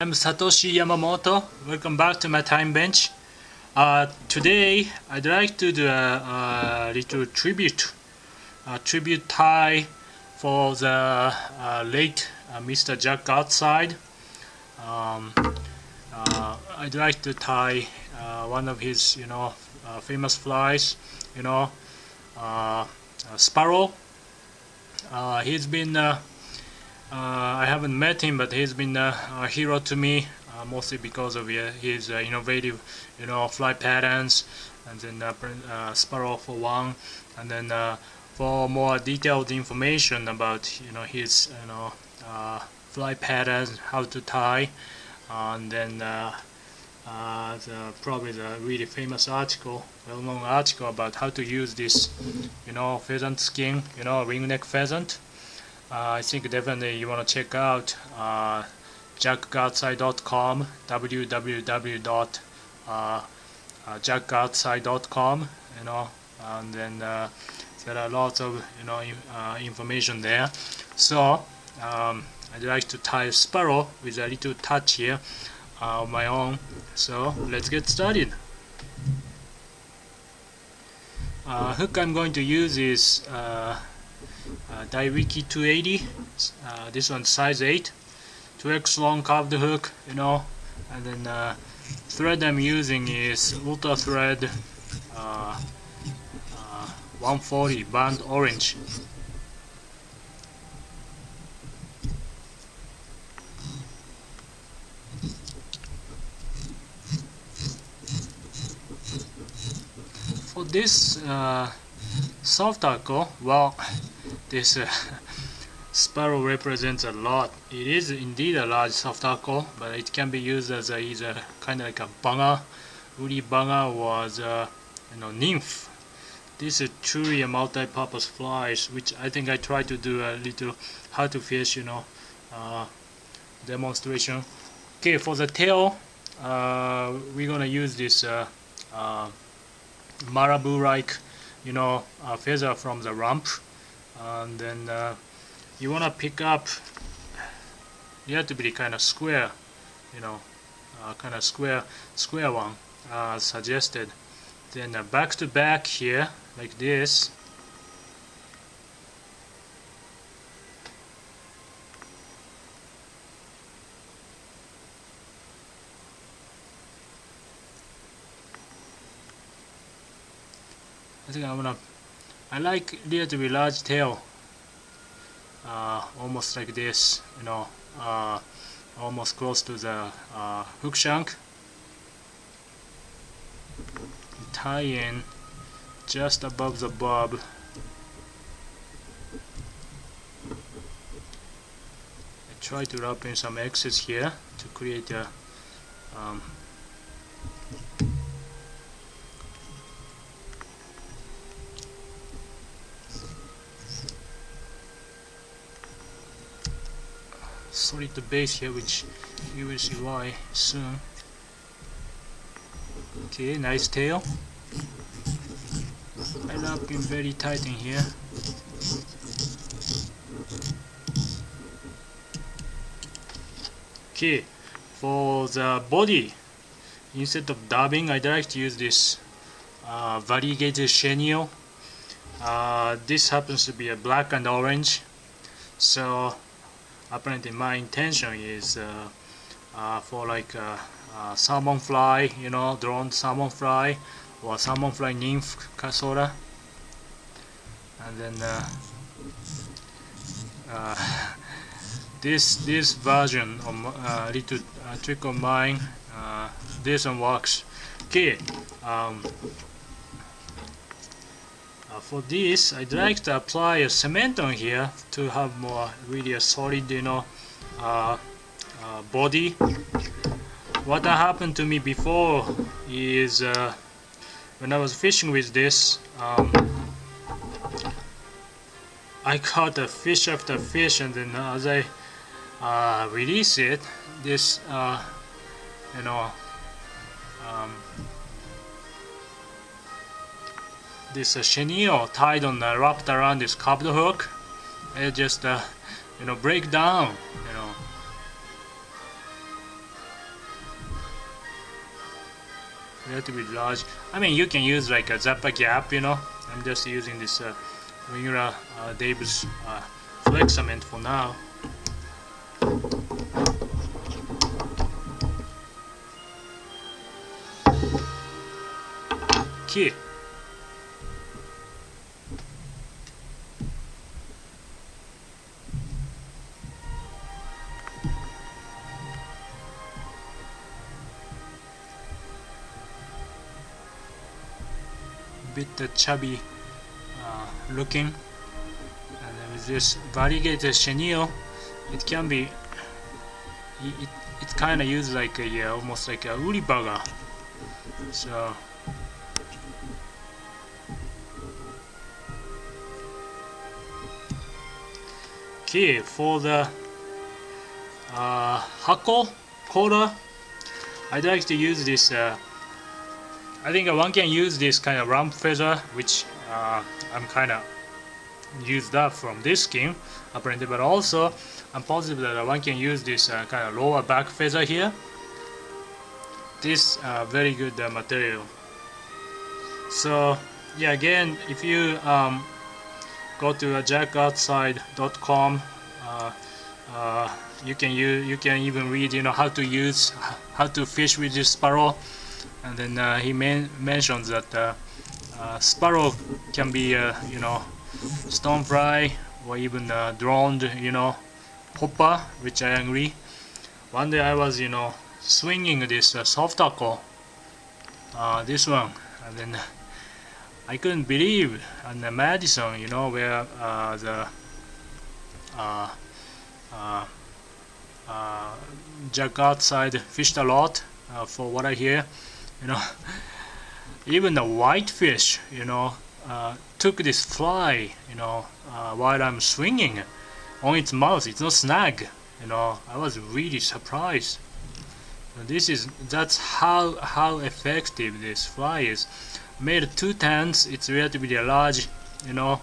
I'm Satoshi Yamamoto. Welcome back to my time bench. Today I'd like to do a little tribute tie for the late Mr. Jack Gartside. I'd like to tie one of his, famous flies, Sparrow. He's been I haven't met him, but he's been a hero to me, mostly because of his innovative, fly patterns, and then Sparrow for one, and then for more detailed information about his fly patterns, how to tie, and then probably the really famous article, well-known article about how to use this, pheasant skin, ringneck pheasant. I think definitely you want to check out jackgartside.com, www.jackgartside.com, and then there are lots of information there. So I'd like to tie a sparrow with a little touch here of my own. So let's get started. Hook I'm going to use is Daiwiki 280. This one size 8, 2x long carved hook, and then thread I'm using is Ultra Thread 140 burnt orange. For this soft tackle, well, this Sparrow represents a lot. It is indeed a large soft tackle, but it can be used as either kind of like a banger, woody banger, or as a nymph. This is truly a multi-purpose flies, which I think I try to do a little how to fish, demonstration. Okay, for the tail, we're gonna use this marabou-like, feather from the rump. And then you want to pick up, you have to be kind of square, kind of square one suggested. Then back to back here like this. I think I like relatively large tail, almost like this, almost close to the hook shank. Tie in just above the bob. I try to wrap in some excess here to create a solid base here, which you will see why soon. Okay, nice tail. I wrap in very tight in here. Okay, for the body, instead of dubbing, I'd like to use this variegated chenille. This happens to be a black and orange, so apparently my intention is for like a salmon fly, drawn salmon fly or salmon fly nymph sorta. And then this version of little trick of mine, this one works. Okay, for this I'd like to apply a cement on here to have more really a solid body. What happened to me before is when I was fishing with this, I caught a fish after fish, and then as I release it, this this chenille tied on wrapped around this carved hook, it just break down, relatively large. I mean, you can use like a Zappa Gap, you know. I'm just using this regular Davis flex cement for now. Okay. Bit chubby looking, and with this variegated chenille, it can be it kind of used like a almost like a uri burger. So okay, for the hako collar, I'd like to use this. I think one can use this kind of rump feather, which I'm kind of used that from this skin apparently, but also I'm positive that one can use this kind of lower back feather here. This very good material. So yeah, again, if you go to Gartside.com, you can even read, you know, how to fish with this Sparrow. And then he mentions that Sparrow can be, you know, stone fry or even droned, you know, hopper, which I agree. One day I was, you know, swinging this soft tackle, this one, and then I couldn't believe on the Madison, you know, where the Jack Gartside fished a lot, for what I hear. You know, even the whitefish, you know, took this fly, you know, while I'm swinging on its mouth. It's no snag, you know. I was really surprised. That's how effective this fly is. Made 2 tons. It's relatively large, you know,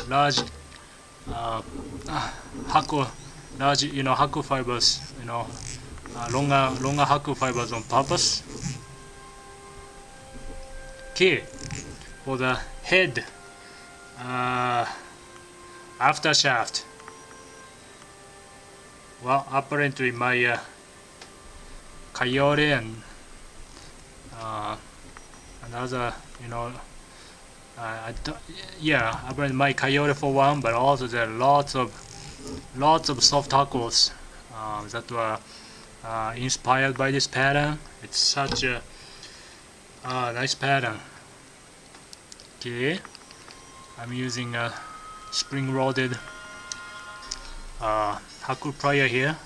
large hako. Large, you know, haku fibers, you know, longer haku fibers on purpose. Okay, for the head, after shaft. Well, apparently my coyote and another, you know, yeah, apparently my coyote for one, but also there are lots of soft tackles that were inspired by this pattern. It's such a nice pattern. Okay, I'm using a spring-loaded haku plier here.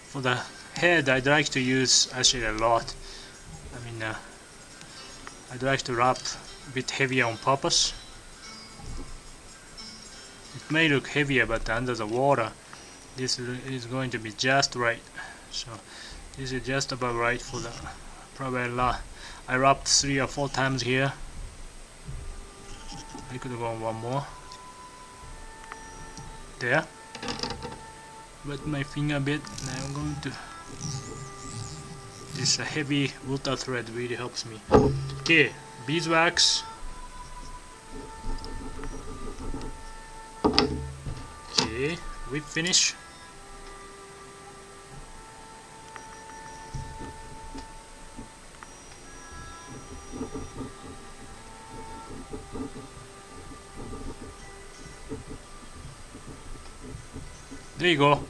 For the head, I'd like to use actually a lot. I mean, I'd like to wrap a bit heavier on purpose. It may look heavier, but under the water, this is going to be just right. So this is just about right for the probably. I wrapped 3 or 4 times here. I could go one more. There. Wet my finger a bit. Now I'm going to. This heavy water thread really helps me. Okay, beeswax. Okay, we finish. There you go.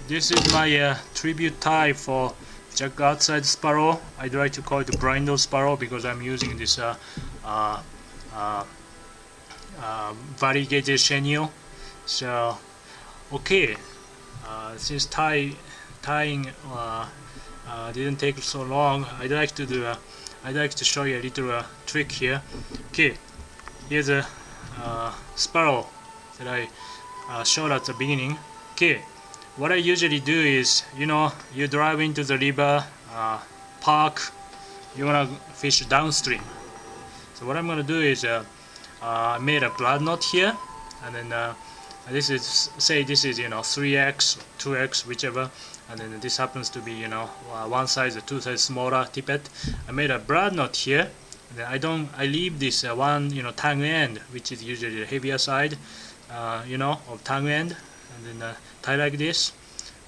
This is my tribute tie for Jack Gartside Sparrow. I'd like to call it Brindle Sparrow because I'm using this variegated chenille. So, okay, since tying didn't take so long, I'd like to show you a little trick here. Okay, here's a sparrow that I showed at the beginning. Okay, what I usually do is, you know, you drive into the river, park, you wanna fish downstream. So what I'm gonna do is I made a blood knot here, and then This is, say this is 3x, 2x, whichever, and then this happens to be one size or two size smaller tippet. I made a brad knot here. And then I leave this one tongue end, which is usually the heavier side of tongue end, and then tie like this,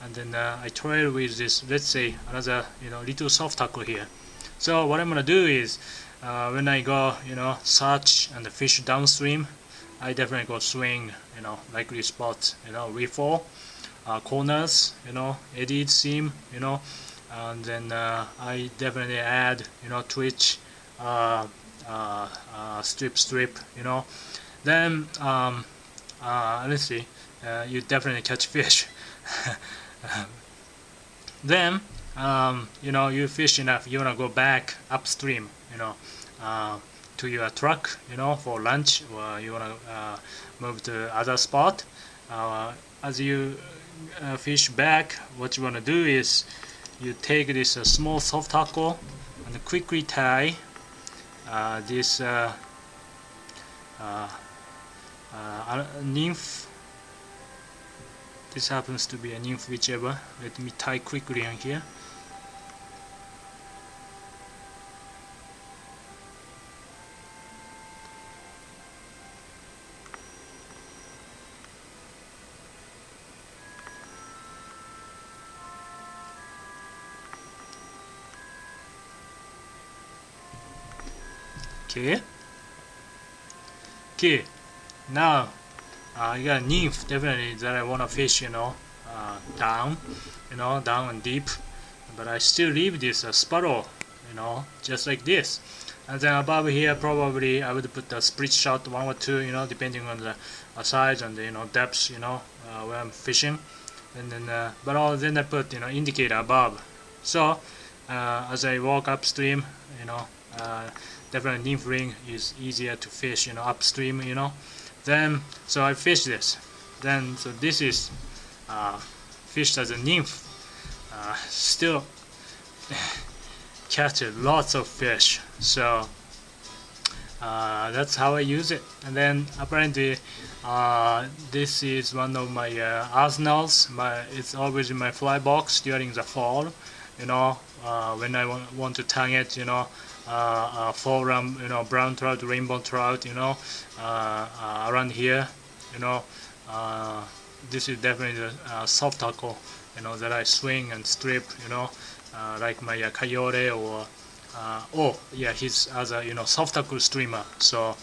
and then I trail with this, let's say another little soft tackle here. So what I'm gonna do is when I go search and fish downstream, I definitely go swing likely spots, reefall, corners, eddied seam, and then I definitely add twitch, strip, then let's see, you definitely catch fish. Then you fish enough, you wanna go back upstream, to your truck, for lunch, or you wanna move to other spot. As you fish back, what you wanna do is you take this small soft tackle and quickly tie this nymph. This happens to be a nymph, whichever. Let me tie quickly on here. Okay. Now I got a nymph definitely that I wanna fish, down, down and deep. But I still leave this Sparrow, just like this. And then above here, probably I would put a split shot, one or two, depending on the size and the depths, where I'm fishing. And then, then I put indicator above. So as I walk upstream, definitely nymph ring is easier to fish, upstream, Then so I fish this. Then so this is fished as a nymph. Still catch lots of fish. So that's how I use it. And then apparently this is one of my arsenals. It's always in my fly box during the fall. When I want to tang it, forum, brown trout, rainbow trout, around here, this is definitely the soft tackle, that I swing and strip, like my coyote or he's as a soft tackle streamer. So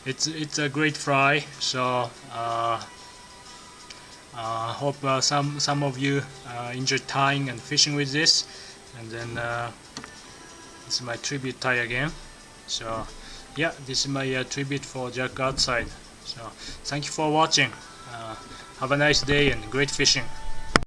it's a great fry. So hope some of you enjoy tying and fishing with this. And then this is my tribute tie again. So yeah, this is my tribute for Gartside. So thank you for watching. Have a nice day and great fishing.